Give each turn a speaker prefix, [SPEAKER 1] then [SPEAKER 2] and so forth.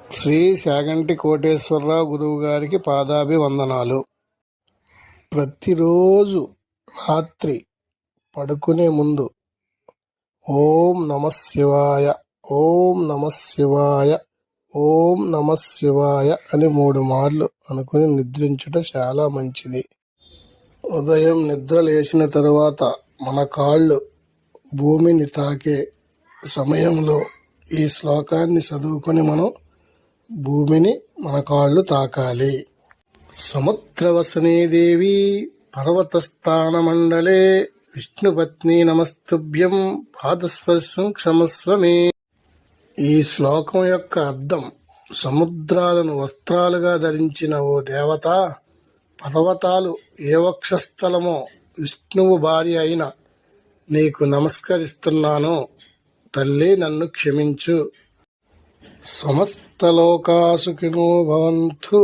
[SPEAKER 1] శ్రీ శాగంటి కోటేశ్వరరావు గురువు గారికి పాదాభివందనాలు. ప్రతిరోజు రాత్రి పడుకునే ముందు ఓం నమః శివాయ, ఓం నమః శివాయ, ఓం నమః శివాయ అని 3 మార్లు అనుకుని నిద్రించుట చాలా మంచిది. ఉదయం నిద్ర లేచిన తరువాత మన కాళ్ళు భూమిని తాకే సమయంలో ఈ శ్లోకాన్ని చదువుకొని మనం భూమిని మన కాళ్ళు తాకాలి. సముద్రవసనే దేవి పర్వతస్థానమండలే విష్ణుపత్ని నమస్తుభ్యం పాదస్పర్శం క్షమస్వమే. ఈ శ్లోకం యొక్క అర్థం, సముద్రాలను వస్త్రాలుగా ధరించిన ఓ దేవత, పర్వతాలు ఏ వక్షస్థలమో విష్ణువు భార్య అయిన నీకు నమస్కరిస్తున్నాను. తల్లి, నన్ను క్షమించు. సమస్త లోకా సుఖినో భవంతు.